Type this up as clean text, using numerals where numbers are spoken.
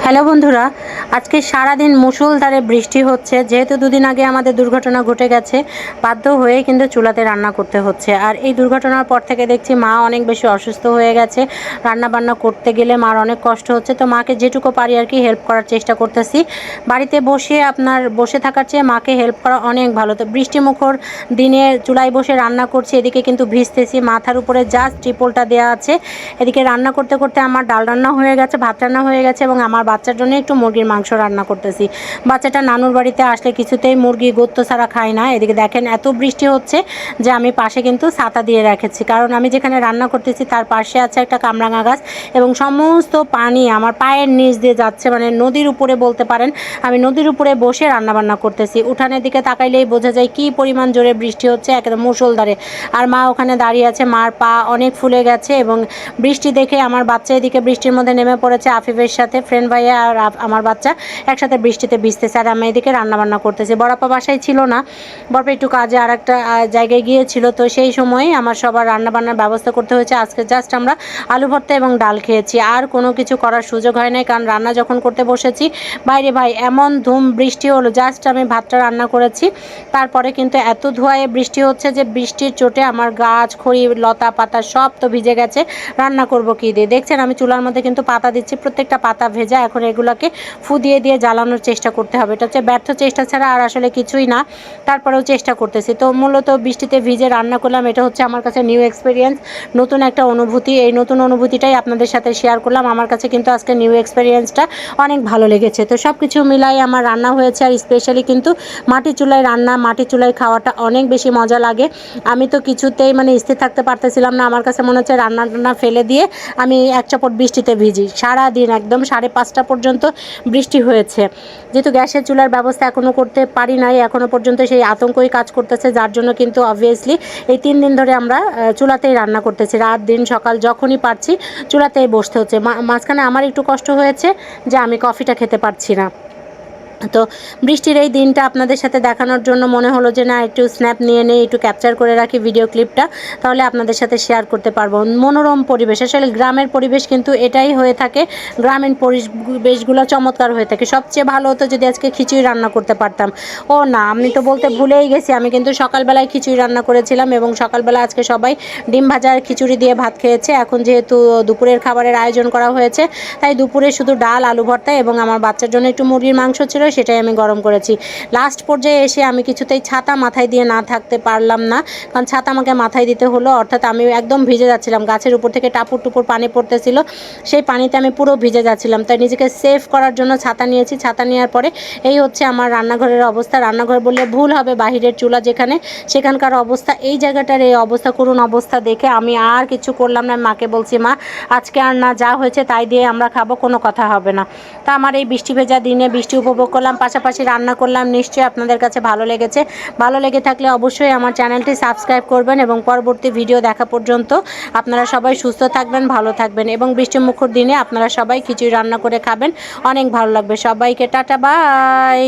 Hello বন্ধুরা, আজকে সারাদিন মুষলধারে বৃষ্টি হচ্ছে। যেহেতু দুদিন আগে আমাদের দুর্ঘটনা ঘটে গেছে, বাধ্য হয়ে কিন্তু চুলাতে রান্না করতে হচ্ছে। আর এই দুর্ঘটনার পর থেকে দেখছি মা অনেক বেশি অসুস্থ হয়ে গেছে। রান্না বান্না করতে গেলে মার অনেক কষ্ট হচ্ছে। তো মাকে যেটুকু পারি আর কি হেল্প করার চেষ্টা করতেছি। বাড়িতে বসে থাকার চেয়ে মাকে হেল্প করা অনেক ভালো। তো বৃষ্টিমুখর দিনে চুলায় বসে রান্না করছি, এদিকে কিন্তু ভিজতেছি। মাথার উপরে জাস্ট ট্রিপলটা দেওয়া আছে। এদিকে রান্না করতে করতে আমার ডাল রান্না হয়ে গেছে, ভাত রান্না হয়ে গেছে এবং আমার বাচ্চার জন্য একটু মুরগির মাংস রান্না করতেছি। বাচ্চাটা নানুর বাড়িতে আসলে কিছুতেই মুরগি গোত্ত ছাড়া খায় না। এদিকে দেখেন এত বৃষ্টি হচ্ছে যে আমি পাশে কিন্তু ছাতা দিয়ে রেখেছি, কারণ আমি যেখানে রান্না করতেছি তার পাশে আছে একটা কামরাঙা গাছ এবং সমস্ত পানি আমার পায়ের নিচ দিয়ে যাচ্ছে, মানে নদীর উপরে বলতে পারেন। আমি নদীর উপরে বসে রান্না বান্না করতেছি। উঠানের দিকে তাকাইলেই বোঝা যায় কি পরিমাণ জোরে বৃষ্টি হচ্ছে, একদম মুষলধারে। আর মা ওখানে দাঁড়িয়ে আছে, মার পা অনেক ফুলে গেছে এবং বৃষ্টি দেখে আমার বাচ্চা এদিকে বৃষ্টির মধ্যে নেমে পড়েছে আফিফের সাথে। ফ্রেন্ড ভাইয়া আর আমার বাচ্চা একসাথে বৃষ্টিতে ভিজতেছে আর আমি এদিকে রান্নাবান্না করতেছি। বড়াপা বাসায় ছিল না, বড়পা একটু কাজে আর একটা জায়গায় গিয়েছিল। তো সেই সময় আমার সবার রান্নাবান্নার ব্যবস্থা করতে হয়েছে। আজকে জাস্ট আমরা আলু ভর্তা এবং ডাল খেয়েছি, আর কোনো কিছু করার সুযোগ হয় নাই, কারণ রান্না যখন করতে বসেছি বাইরে ভাই এমন ধুম বৃষ্টি হলো। জাস্ট আমি ভাতটা রান্না করেছি, তারপরে কিন্তু এত ধোঁয়ায় বৃষ্টি হচ্ছে যে বৃষ্টির চোটে আমার গাছ খড়ি লতা পাতা সব তো ভিজে গেছে। রান্না করব কি দিয়ে? দেখছেন আমি চুলার মধ্যে কিন্তু পাতা দিচ্ছি, প্রত্যেকটা পাতা ভেজা। এখন এগুলোকে ফু দিয়ে দিয়ে জ্বালানোর চেষ্টা করতে হবে। এটা হচ্ছে ব্যর্থ চেষ্টা ছাড়া আর আসলে কিছুই না। তারপরেও চেষ্টা করতেছি। তো মূলত বৃষ্টিতে ভিজে রান্না করলাম, এটা হচ্ছে আমার কাছে নিউ এক্সপিরিয়েন্স, নতুন একটা অনুভূতি। এই নতুন অনুভূতিটাই আপনাদের সাথে শেয়ার করলাম। আমার কাছে কিন্তু আজকে নিউ এক্সপিরিয়েন্সটা অনেক ভালো লেগেছে। তো সব কিছু মিলাই আমার রান্না হয়েছে। আর স্পেশালি কিন্তু মাটি চুলায় রান্না, মাটি চুলায় খাওয়াটা অনেক বেশি মজা লাগে। আমি তো কিছুতেই মানে স্থির থাকতে পারতেছিলাম না। আমার কাছে মনে হচ্ছে রান্না টান্না ফেলে দিয়ে আমি এক চাপট বৃষ্টিতে ভিজি। সারাদিন একদম 5:30 পর্যন্ত বৃষ্টি হয়েছে। যেহেতু গ্যাসের চুলার ব্যবস্থা এখনও করতে পারি নাই, এখনও পর্যন্ত সেই আতঙ্কই কাজ করতেছে, যার জন্য কিন্তু অবভিয়াসলি এই 3 দিন ধরে আমরা চুলাতেই রান্না করতেছি। রাত দিন সকাল যখনই পারছি চুলাতেই বসতে হচ্ছে। মাঝখানে আমার একটু কষ্ট হয়েছে যে আমি কফিটা খেতে পারছি না। তো বৃষ্টির এই দিনটা আপনাদের সাথে দেখানোর জন্য মনে হলো যে না, একটু স্ন্যাপ নিয়ে নেই, একটু ক্যাপচার করে রাখি ভিডিও ক্লিপটা, তাহলে আপনাদের সাথে শেয়ার করতে পারবো। মনোরম পরিবেশ, আসলে গ্রামের পরিবেশ কিন্তু এটাই হয়ে থাকে। গ্রামীণ পরিবেশগুলো চমৎকার হয়ে থাকে। সবচেয়ে ভালো হতো যদি আজকে খিচুড়ি রান্না করতে পারতাম। ও না, আমি তো বলতে ভুলেই গেছি, আমি কিন্তু সকালবেলায় খিচুড়ি রান্না করেছিলাম এবং সকালবেলা আজকে সবাই ডিম ভাজার খিচুড়ি দিয়ে ভাত খেয়েছে। এখন যেহেতু দুপুরের খাবারের আয়োজন করা হয়েছে, তাই দুপুরে শুধু ডাল আলু ভর্তা এবং আমার বাচ্চার জন্য একটু মুরগির মাংস ছিল, সেটাই আমি গরম করেছি। লাস্ট পর্যায়ে এসে আমি কিছুতেই ছাতা মাথায় দিয়ে না থাকতে পারলাম না, কারণ ছাতা আমাকে মাথায় দিতে হলো। অর্থাৎ আমি একদম ভিজে যাচ্ছিলাম, গাছের উপর থেকে টাপুর টুপুর পানি পড়তেছিল, সেই পানিতে আমি পুরো ভিজে যাচ্ছিলাম। তাই নিজেকে সেভ করার জন্য ছাতা নিয়েছি। ছাতা নেওয়ার পরে এই হচ্ছে আমার রান্নাঘরের অবস্থা। রান্নাঘর বললে ভুল হবে, বাহিরের চুলা যেখানে সেখানকার অবস্থা। এই জায়গাটার এই অবস্থা, করুণ অবস্থা দেখে আমি আর কিছু করলাম না। মাকে বলছি, মা আজকে আর না, যা হয়েছে তাই দিয়ে আমরা খাবো, কোনো কথা হবে না। তা আমার এই বৃষ্টি ভেজা দিনে বৃষ্টি উপভোগ করলাম, পাশাপাশি রান্না করলাম। নিশ্চয়ই আপনাদের কাছে ভালো লেগেছে। ভালো লেগে থাকলে অবশ্যই আমার চ্যানেলটি সাবস্ক্রাইব করবেন এবং পরবর্তী ভিডিও দেখা পর্যন্ত আপনারা সবাই সুস্থ থাকবেন, ভালো থাকবেন এবং বৃষ্টিমুখর দিনে আপনারা সবাই খিচুড়ি রান্না করে খাবেন, অনেক ভালো লাগবে। সবাইকে টাটা, বাই।